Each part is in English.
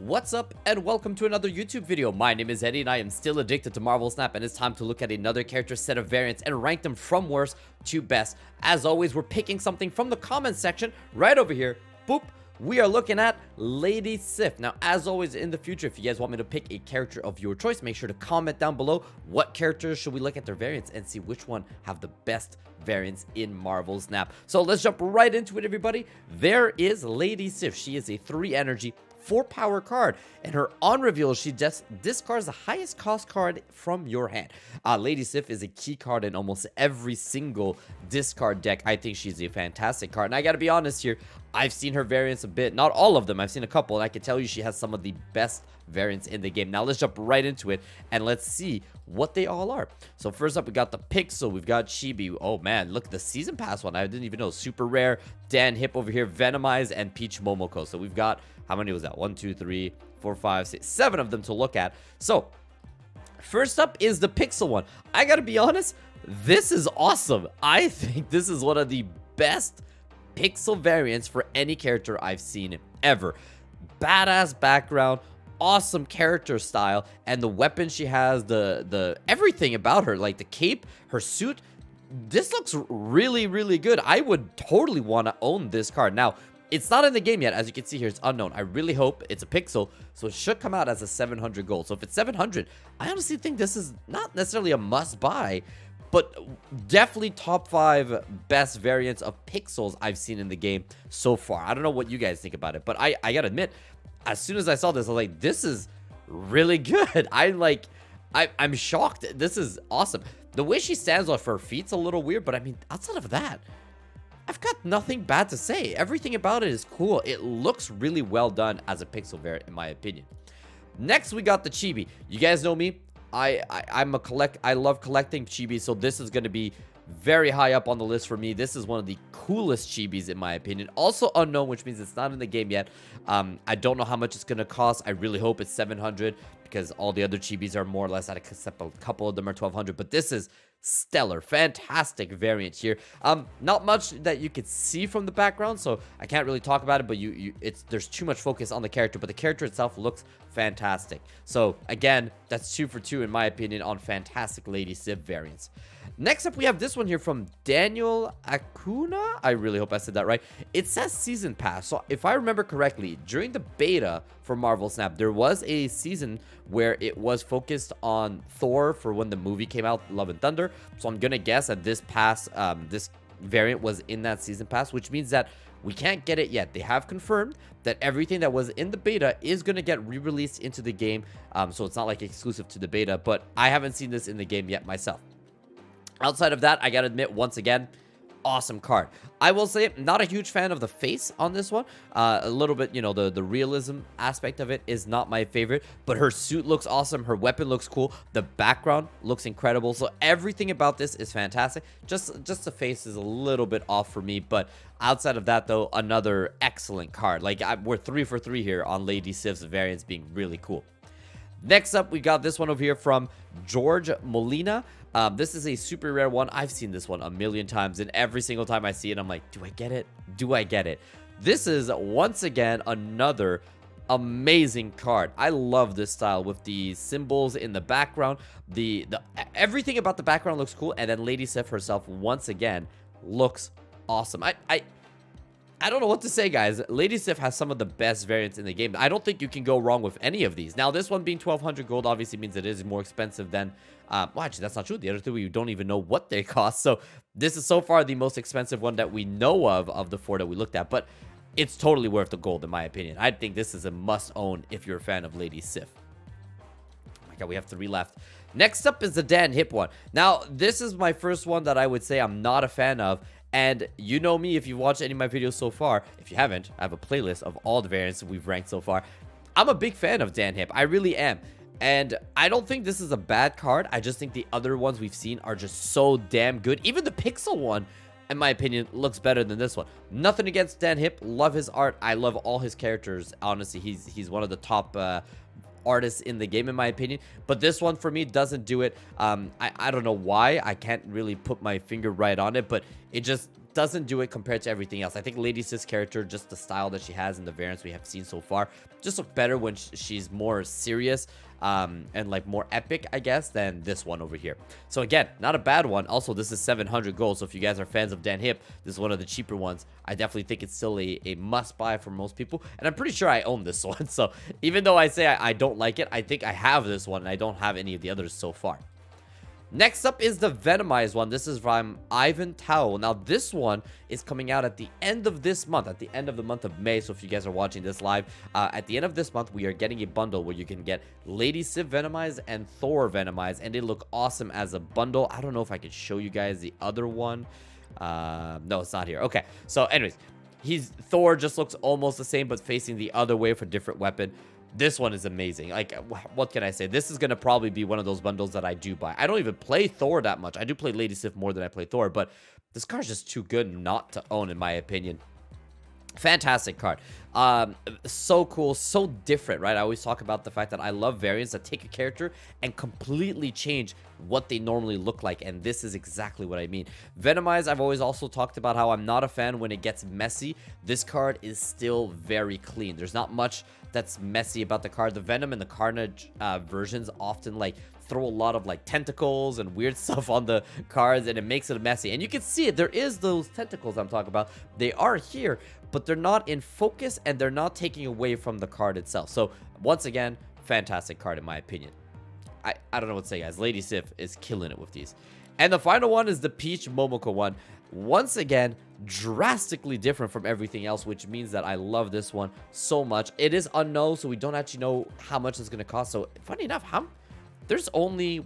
What's up and welcome to another YouTube video. My name is Eddie and I am still addicted to Marvel Snap, and it's time to look at another character set of variants and rank them from worst to best. As always, we're picking something from the comments section right over here. Boop. We are looking at Lady Sif. Now, as always, in the future, if you guys want me to pick a character of your choice, make sure to comment down below what characters should we look at their variants and see which one have the best variants in Marvel Snap. So let's jump right into it, everybody. There is Lady Sif. She is a 3 energy, 4 power card, and her on reveal she just discards the highest cost card from your hand. Lady Sif is a key card in almost every single discard deck. I think she's a fantastic card, and I gotta be honest here, I've seen her variants a bit, not all of them, I've seen a couple, and I can tell you she has some of the best variants in the game. Now let's jump right into it and let's see what they all are. So first up, we got the Pixel, we've got Chibi. Oh man, look at the season pass one. I didn't even know. Super rare, Dan Hip over here, Venomize, and Peach Momoko. So we've got, how many was that? 1, 2, 3, 4, 5, 6, 7 of them to look at. So first up is the Pixel one. I gotta be honest, this is awesome. I think this is one of the best Pixel variants for any character I've seen ever. Badass background, awesome character style, and the weapon she has, the everything about her, like the cape, her suit. This looks really good. I would totally want to own this card. Now, it's not in the game yet. As you can see here, it's unknown. I really hope it's a Pixel, so it should come out as a 700 gold. So if it's 700, I honestly think this is not necessarily a must-buy, but definitely top 5 best variants of Pixels I've seen in the game so far. I don't know what you guys think about it, but I gotta admit, as soon as I saw this, I was like, this is really good. I'm shocked. This is awesome. The way she stands off her feet's a little weird, but I mean, outside of that, I've got nothing bad to say. Everything about it is cool. It looks really well done as a Pixel variant, in my opinion. Next, we got the Chibi. You guys know me. I love collecting Chibis, so this is going to be very high up on the list for me. This is one of the coolest Chibis in my opinion. Also unknown, which means it's not in the game yet. I don't know how much it's going to cost. I really hope it's 700 because all the other Chibis are more or less at except a couple of them are 1200, but this is stellar, fantastic variant here. Not much that you could see from the background, so I can't really talk about it, but there's too much focus on the character, but the character itself looks fantastic. So again, that's 2 for 2 in my opinion on fantastic Lady Sif variants. Next up, we have this one here from Daniel Acuna. I really hope I said that right. It says season pass. So if I remember correctly, during the beta for Marvel Snap, there was a season where it was focused on Thor for when the movie came out, Love and Thunder. So I'm gonna guess that this variant was in that season pass, which means that we can't get it yet. They have confirmed that everything that was in the beta is going to get re-released into the game. So it's not like exclusive to the beta, but I haven't seen this in the game yet myself. Outside of that, I gotta admit, once again, awesome card. I will say, not a huge fan of the face on this one. A little bit, you know, the realism aspect of it is not my favorite, but her suit looks awesome. Her weapon looks cool. The background looks incredible. So everything about this is fantastic. Just the face is a little bit off for me, but outside of that, though, another excellent card. Like, we're 3 for 3 here on Lady Sif's variants being really cool. Next up, we got this one over here from George Molina. This is a super rare one. I've seen this one a million times, and every single time I see it, I'm like, do I get it? Do I get it? This is, once again, another amazing card. I love this style with the symbols in the background. Everything about the background looks cool, and then Lady Sif herself, once again, looks awesome. I don't know what to say, guys. Lady Sif has some of the best variants in the game. I don't think you can go wrong with any of these. Now, this one being 1200 gold obviously means it is more expensive than... well, actually, that's not true. The other two, we don't even know what they cost. So, this is so far the most expensive one that we know of the 4 that we looked at. But it's totally worth the gold, in my opinion. I think this is a must-own if you're a fan of Lady Sif. Oh my god, we have 3 left. Next up is the Dan Hip one. Now, this is my first one that I would say I'm not a fan of. And you know me, if you've watched any of my videos so far. If you haven't, I have a playlist of all the variants we've ranked so far. I'm a big fan of Dan Hip. I really am. And I don't think this is a bad card. I just think the other ones we've seen are just so damn good. Even the Pixel one, in my opinion, looks better than this one. Nothing against Dan Hip. Love his art. I love all his characters. Honestly, he's one of the top artists in the game, in my opinion, but this one for me doesn't do it. I don't know why. I can't really put my finger right on it, but it just doesn't do it compared to everything else. I think Lady Sif's character, just the style that she has and the variants we have seen so far, just look better when she's more serious and like more epic, I guess, than this one over here. So again, not a bad one. Also, this is 700 gold, so if you guys are fans of Dan Hip, this is one of the cheaper ones. I definitely think it's still a must buy for most people, and I'm pretty sure I own this one. So even though I say I don't like it, I think I have this one and I don't have any of the others so far. Next up is the Venomized one. This is from Ivan Tao. Now, this one is coming out at the end of this month, at the end of the month of May. So if you guys are watching this live, at the end of this month, we are getting a bundle where you can get Lady Sif Venomized and Thor Venomized, and they look awesome as a bundle. I don't know if I could show you guys the other one. No, it's not here. Okay, so anyways, Thor just looks almost the same, but facing the other way for different weapon. This one is amazing. Like, what can I say? This is going to probably be one of those bundles that I do buy. I don't even play Thor that much. I do play Lady Sif more than I play Thor, but this card's just too good not to own, in my opinion. Fantastic card. So cool, so different, right? I always talk about the fact that I love variants that take a character and completely change what they normally look like, and this is exactly what I mean. Venomized, I've always also talked about how I'm not a fan when it gets messy. This card is still very clean. There's not much that's messy about the card. The Venom and the Carnage versions often like throw a lot of like tentacles and weird stuff on the cards, and it makes it messy. And you can see it. There is those tentacles I'm talking about. They are here, but they're not in focus and they're not taking away from the card itself. So once again, fantastic card in my opinion. I don't know what to say, guys. Lady Sif is killing it with these. And the final one is the Peach Momoko one. Once again, drastically different from everything else, which means that I love this one so much. It is unknown, so we don't actually know how much it's going to cost. So funny enough, there's only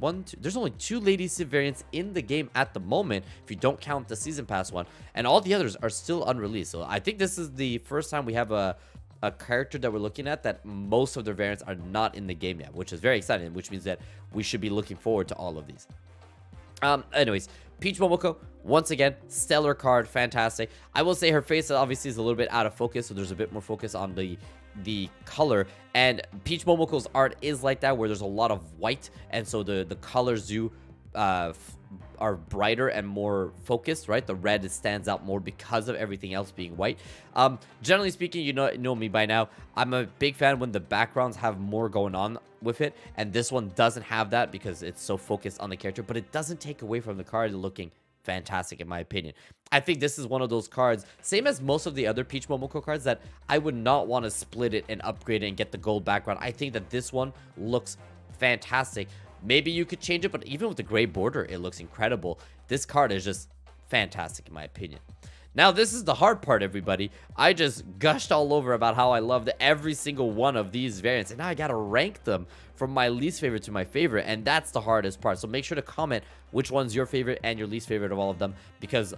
two Lady Sif variants in the game at the moment, if you don't count the season pass one, and all the others are still unreleased. So I think this is the first time we have a character that we're looking at that most of their variants are not in the game yet, which is very exciting, which means that we should be looking forward to all of these. Anyways, Peach Momoko, once again, stellar card, fantastic. I will say her face obviously is a little bit out of focus, so there's a bit more focus on the color, and Peach Momoko's art is like that, where there's a lot of white, and so the colors are brighter and more focused, right? The red stands out more because of everything else being white. Generally speaking, you know me by now, I'm a big fan when the backgrounds have more going on with it, and this one doesn't have that because it's so focused on the character, but it doesn't take away from the card looking fantastic in my opinion. I think this is one of those cards, same as most of the other Peach Momoko cards, that I would not want to split it and upgrade it and get the gold background. I think that this one looks fantastic. Maybe you could change it, but even with the gray border, it looks incredible. This card is just fantastic in my opinion. Now, this is the hard part, everybody. I just gushed all over about how I loved every single one of these variants, and now I gotta rank them from my least favorite to my favorite, and that's the hardest part. So make sure to comment which one's your favorite and your least favorite of all of them, because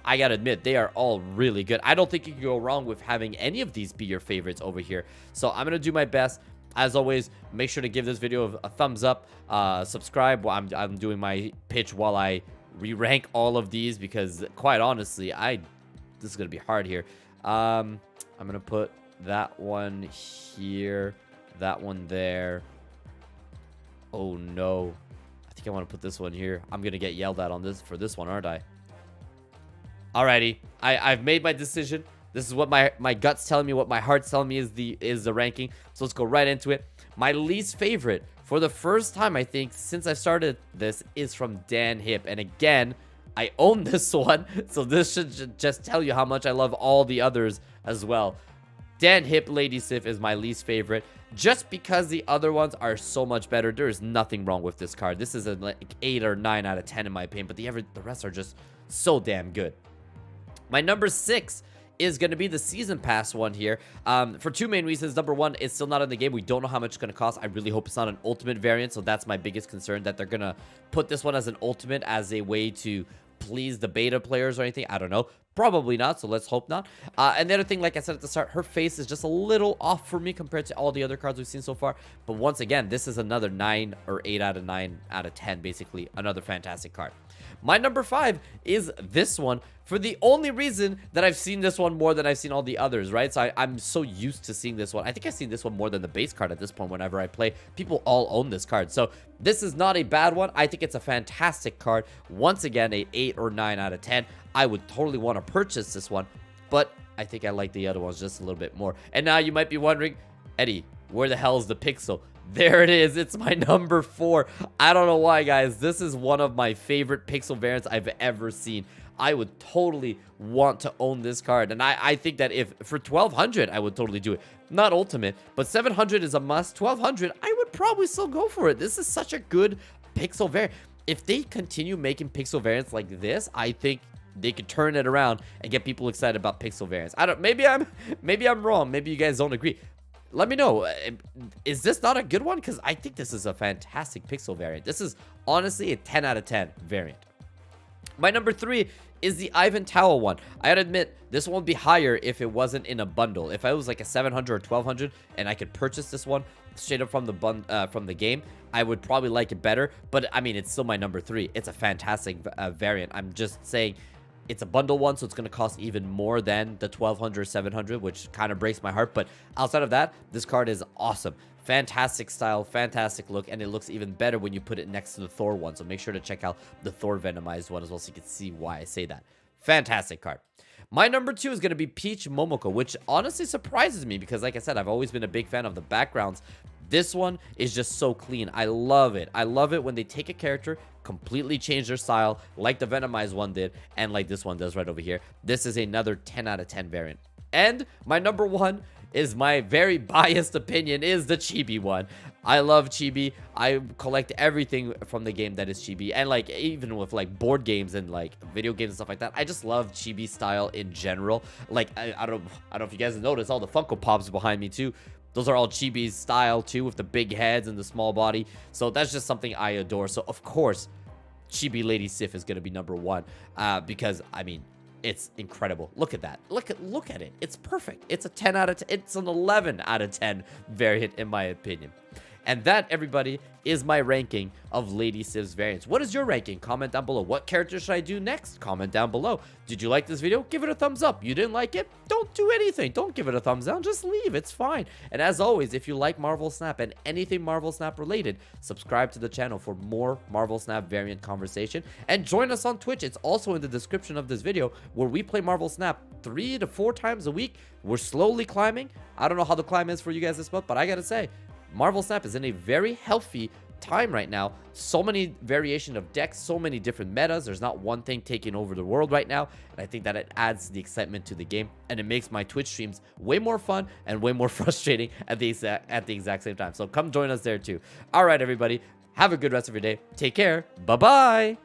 I gotta admit, they are all really good. I don't think you can go wrong with having any of these be your favorites over here. So I'm gonna do my best. As always, make sure to give this video a thumbs up, subscribe. I'm doing my pitch while I re-rank all of these, because quite honestly, this is gonna be hard here. I'm gonna put that one here, that one there. Oh no, I think I want to put this one here. I'm gonna get yelled at on this for this one, aren't I? Alrighty, I've made my decision. This is what my gut's telling me, what my heart's telling me is the ranking. So let's go right into it. My least favorite, for the first time I think since I started this, is from Dan Hip. And again, I own this one, so this should just tell you how much I love all the others as well. Dan Hip Lady Sif is my least favorite, just because the other ones are so much better. There is nothing wrong with this card. This is a like 8 or 9 out of 10 in my opinion, but the rest are just so damn good. My number 6 is going to be the season pass one here, for two main reasons. Number one, it's still not in the game. We don't know how much it's going to cost. I really hope it's not an ultimate variant, so that's my biggest concern, that they're going to put this one as an ultimate as a way to please the beta players or anything. I don't know, probably not, so let's hope not. And the other thing, like I said at the start, her face is just a little off for me compared to all the other cards we've seen so far. But once again, this is another 9 or 8 out of 9 out of 10, basically another fantastic card. My number 5 is this one, for the only reason that I've seen this one more than I've seen all the others, right? So I'm so used to seeing this one. I think I've seen this one more than the base card at this point whenever I play. People all own this card. So this is not a bad one. I think it's a fantastic card. Once again, a 8 or 9 out of 10. I would totally want to purchase this one, but I think I like the other ones just a little bit more. And now you might be wondering, Eddie, where the hell is the pixel? There it is. It's my number 4. I don't know why, guys. This is one of my favorite pixel variants I've ever seen. I would totally want to own this card. And I think that if for 1200, I would totally do it. Not ultimate, but 700 is a must. 1200, I would probably still go for it. This is such a good pixel variant. If they continue making pixel variants like this, I think they could turn it around and get people excited about pixel variants. Maybe I'm wrong. Maybe you guys don't agree. Let me know. Is this not a good one? Because I think this is a fantastic pixel variant. This is honestly a 10 out of 10 variant. My number 3 is the Ivan Towel one. I gotta admit, this one would be higher if it wasn't in a bundle. If I was like a 700 or 1200 and I could purchase this one straight up from the game, I would probably like it better. But I mean, it's still my number 3. It's a fantastic variant. I'm just saying, it's a bundle one, so it's going to cost even more than the 1200, 700, which kind of breaks my heart. But outside of that, this card is awesome. Fantastic style, fantastic look, and it looks even better when you put it next to the Thor one. So make sure to check out the Thor Venomized one as well so you can see why I say that. Fantastic card. My number 2 is going to be Peach Momoko, which honestly surprises me because, like I said, I've always been a big fan of the backgrounds. This one is just so clean. I love it. I love it when they take a character, completely change their style, like the Venomized one did, and like this one does right over here. This is another 10 out of 10 variant. And my number 1 is my very biased opinion, is the Chibi one. I love Chibi. I collect everything from the game that is Chibi. And like even with like board games and like video games and stuff like that, I just love Chibi style in general. Like I don't know if you guys noticed all the Funko Pops behind me too. Those are all Chibi's style too, with the big heads and the small body. So that's just something I adore. So of course, Chibi Lady Sif is going to be number 1 because I mean, it's incredible. Look at that. Look at it. It's perfect. It's a 10 out of 10. It's an 11 out of 10 variant in my opinion. And that, everybody, is my ranking of Lady Sif's variants. What is your ranking? Comment down below. What character should I do next? Comment down below. Did you like this video? Give it a thumbs up. You didn't like it? Don't do anything. Don't give it a thumbs down. Just leave. It's fine. And as always, if you like Marvel Snap and anything Marvel Snap related, subscribe to the channel for more Marvel Snap variant conversation. And join us on Twitch. It's also in the description of this video where we play Marvel Snap 3 to 4 times a week. We're slowly climbing. I don't know how the climb is for you guys this month, but I gotta say, Marvel Snap is in a very healthy time right now. So many variation of decks, so many different metas. There's not one thing taking over the world right now, and I think that it adds the excitement to the game, and it makes my Twitch streams way more fun and way more frustrating at the exact same time. So come join us there too. All right, everybody, have a good rest of your day. Take care. Bye-bye.